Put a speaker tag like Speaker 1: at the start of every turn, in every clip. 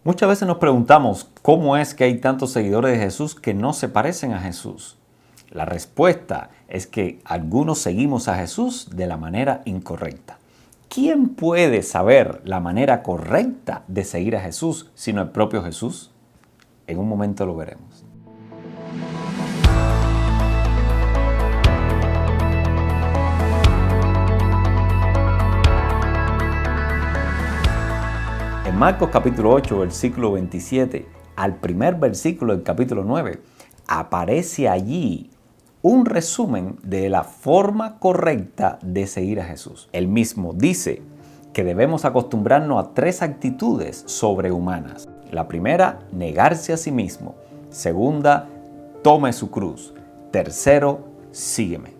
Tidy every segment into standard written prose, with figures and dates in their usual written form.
Speaker 1: Muchas veces nos preguntamos cómo es que hay tantos seguidores de Jesús que no se parecen a Jesús. La respuesta es que algunos seguimos a Jesús de la manera incorrecta. ¿Quién puede saber la manera correcta de seguir a Jesús sino el propio Jesús? En un momento lo veremos. En Marcos capítulo 8, versículo 27, al primer versículo del capítulo 9, aparece allí un resumen de la forma correcta de seguir a Jesús. Él mismo dice que debemos acostumbrarnos a 3 actitudes sobrehumanas. La primera, negarse a sí mismo. Segunda, tome su cruz. Tercero, sígueme.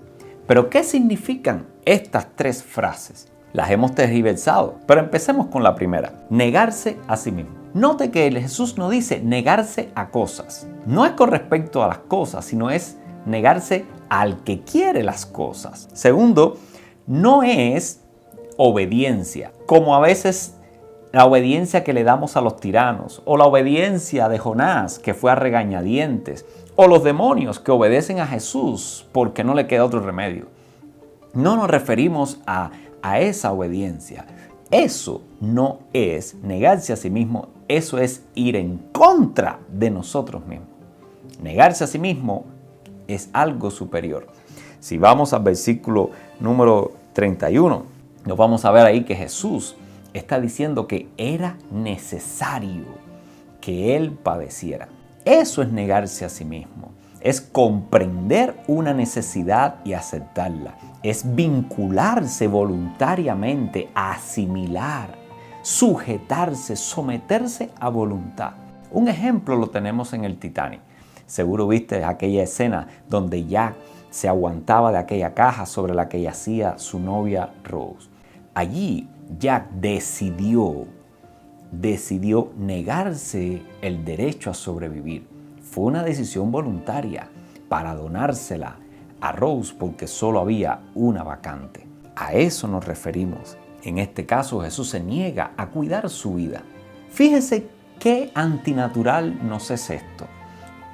Speaker 1: Pero ¿qué significan estas 3 frases? Las hemos tergiversado, pero empecemos con la primera, negarse a sí mismo. Note que Jesús no dice negarse a cosas. No es con respecto a las cosas, sino es negarse al que quiere las cosas. Segundo, no es obediencia, como a veces la obediencia que le damos a los tiranos, o la obediencia de Jonás, que fue a regañadientes, o los demonios que obedecen a Jesús porque no le queda otro remedio. No nos referimos a esa obediencia. Eso no es negarse a sí mismo, eso es ir en contra de nosotros mismos. Negarse a sí mismo es algo superior. Si vamos al versículo número 31, nos vamos a ver ahí que Jesús está diciendo que era necesario que Él padeciera. Eso es negarse a sí mismo. Es comprender una necesidad y aceptarla. Es vincularse voluntariamente, asimilar, sujetarse, someterse a voluntad. Un ejemplo lo tenemos en el Titanic. Seguro viste aquella escena donde Jack se aguantaba de aquella caja sobre la que yacía su novia Rose. Allí Jack decidió negarse el derecho a sobrevivir. Fue una decisión voluntaria para donársela a Rose porque solo había una vacante. A eso nos referimos. En este caso, Jesús se niega a cuidar su vida. Fíjese qué antinatural nos es esto.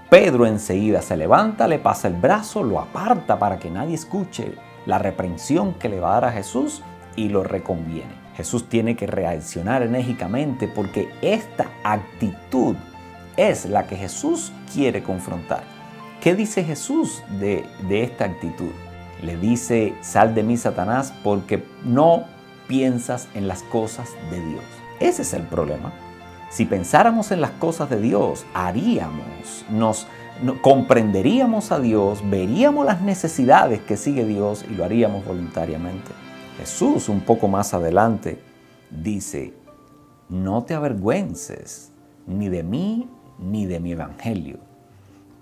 Speaker 1: Pedro enseguida se levanta, le pasa el brazo, lo aparta para que nadie escuche la reprensión que le va a dar a Jesús y lo reconviene. Jesús tiene que reaccionar enérgicamente porque esta actitud es la que Jesús quiere confrontar. ¿Qué dice Jesús de esta actitud? Le dice, sal de mí, Satanás, porque no piensas en las cosas de Dios. Ese es el problema. Si pensáramos en las cosas de Dios, comprenderíamos a Dios, veríamos las necesidades que sigue Dios y lo haríamos voluntariamente. Jesús, un poco más adelante, dice, no te avergüences ni de mí ni de mi evangelio,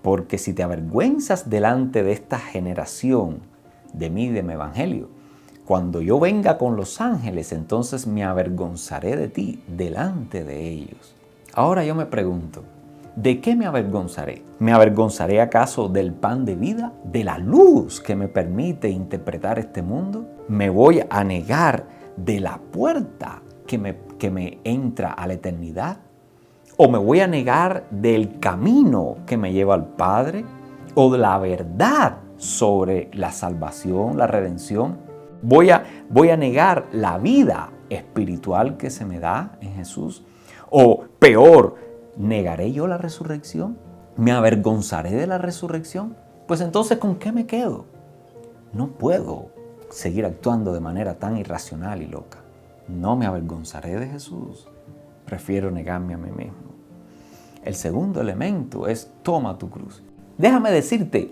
Speaker 1: porque si te avergüenzas delante de esta generación, de mí y de mi evangelio, cuando yo venga con los ángeles, entonces me avergonzaré de ti delante de ellos. Ahora yo me pregunto, ¿de qué me avergonzaré? ¿Me avergonzaré acaso del pan de vida? ¿De la luz que me permite interpretar este mundo? ¿Me voy a negar de la puerta que me entra a la eternidad? ¿O me voy a negar del camino que me lleva al Padre? ¿O de la verdad sobre la salvación, la redención? ¿Voy a negar la vida espiritual que se me da en Jesús? ¿O peor, negaré yo la resurrección? ¿Me avergonzaré de la resurrección? Pues entonces, ¿con qué me quedo? No puedo seguir actuando de manera tan irracional y loca. No me avergonzaré de Jesús. Prefiero negarme a mí mismo. El segundo elemento es toma tu cruz. Déjame decirte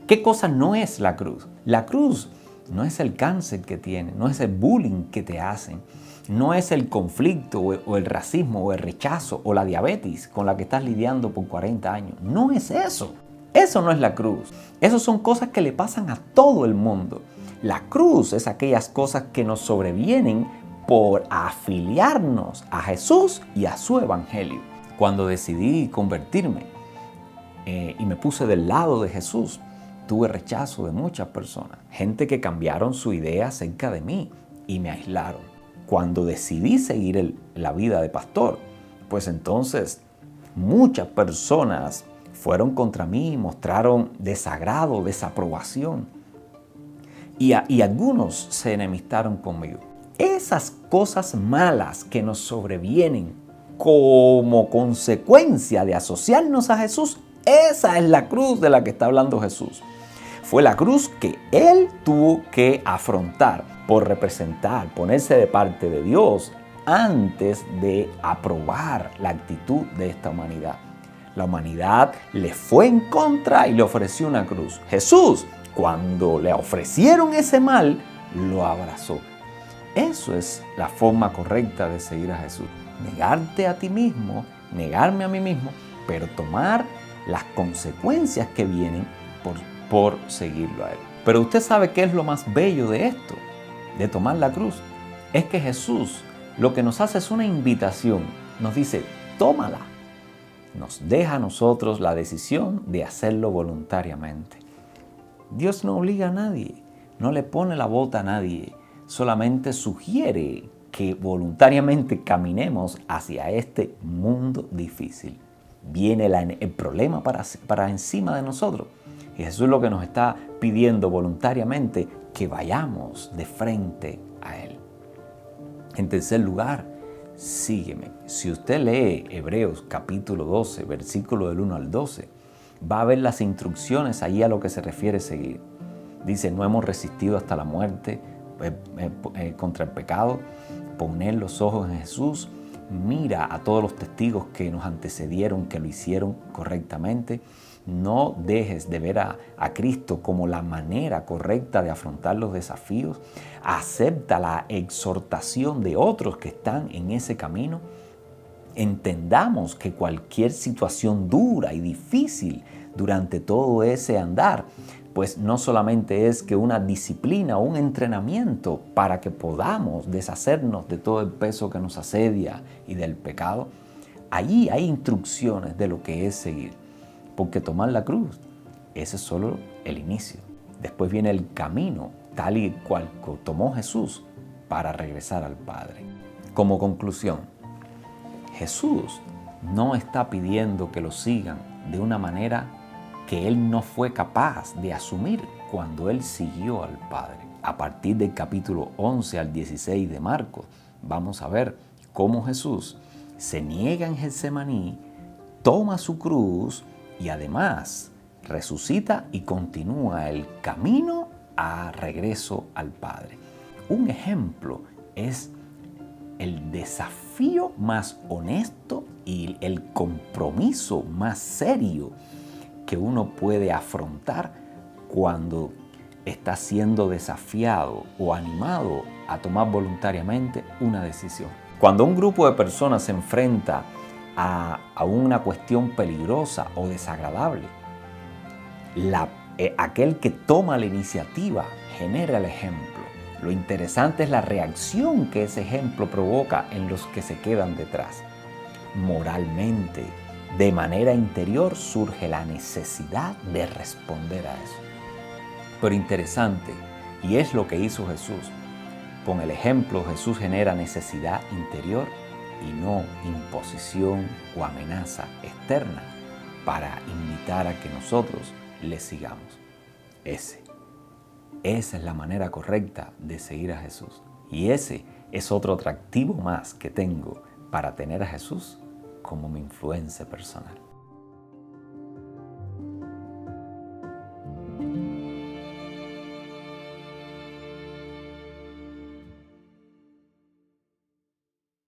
Speaker 1: qué cosa no es la cruz. La cruz no es el cáncer que tienes, no es el bullying que te hacen, no es el conflicto o el racismo o el rechazo o la diabetes con la que estás lidiando por 40 años. No es eso. Eso no es la cruz. Esas son cosas que le pasan a todo el mundo. La cruz es aquellas cosas que nos sobrevienen por afiliarnos a Jesús y a su evangelio. Cuando decidí convertirme y me puse del lado de Jesús, tuve rechazo de muchas personas. Gente que cambiaron su idea acerca de mí y me aislaron. Cuando decidí seguir la vida de pastor, pues entonces muchas personas fueron contra mí, mostraron desagrado, desaprobación. Y algunos se enemistaron conmigo. Esas cosas malas que nos sobrevienen como consecuencia de asociarnos a Jesús, esa es la cruz de la que está hablando Jesús. Fue la cruz que Él tuvo que afrontar por representar, ponerse de parte de Dios antes de aprobar la actitud de esta humanidad. La humanidad le fue en contra y le ofreció una cruz. Jesús, cuando le ofrecieron ese mal, lo abrazó. Eso es la forma correcta de seguir a Jesús. Negarte a ti mismo, negarme a mí mismo, pero tomar las consecuencias que vienen por seguirlo a Él. Pero usted sabe qué es lo más bello de esto, de tomar la cruz. Es que Jesús lo que nos hace es una invitación. Nos dice, tómala. Nos deja a nosotros la decisión de hacerlo voluntariamente. Dios no obliga a nadie, no le pone la bota a nadie, solamente sugiere que voluntariamente caminemos hacia este mundo difícil. Viene el problema para encima de nosotros. Y Jesús lo que nos está pidiendo voluntariamente, que vayamos de frente a Él. En tercer lugar, sígueme. Si usted lee Hebreos capítulo 12, versículo del 1 al 12, va a ver las instrucciones allí a lo que se refiere seguir. Dice, no hemos resistido hasta la muerte contra el pecado. Poner los ojos en Jesús. Mira a todos los testigos que nos antecedieron, que lo hicieron correctamente. No dejes de ver a Cristo como la manera correcta de afrontar los desafíos. Acepta la exhortación de otros que están en ese camino. Entendamos que cualquier situación dura y difícil durante todo ese andar, pues no solamente es que una disciplina o un entrenamiento para que podamos deshacernos de todo el peso que nos asedia y del pecado. Allí hay instrucciones de lo que es seguir. Porque tomar la cruz, ese es solo el inicio. Después viene el camino, tal y cual tomó Jesús para regresar al Padre. Como conclusión, Jesús no está pidiendo que lo sigan de una manera que Él no fue capaz de asumir cuando Él siguió al Padre. A partir del capítulo 11 al 16 de Marcos, vamos a ver cómo Jesús se niega en Getsemaní, toma su cruz y además resucita y continúa el camino a regreso al Padre. Un ejemplo es el desafío más honesto y el compromiso más serio que uno puede afrontar cuando está siendo desafiado o animado a tomar voluntariamente una decisión. Cuando un grupo de personas se enfrenta a una cuestión peligrosa o desagradable, aquel que toma la iniciativa genera el ejemplo. Lo interesante es la reacción que ese ejemplo provoca en los que se quedan detrás. Moralmente, de manera interior, surge la necesidad de responder a eso. Pero interesante, y es lo que hizo Jesús. Con el ejemplo, Jesús genera necesidad interior y no imposición o amenaza externa para invitar a que nosotros le sigamos. Esa es la manera correcta de seguir a Jesús. Y ese es otro atractivo más que tengo para tener a Jesús como mi influencia personal.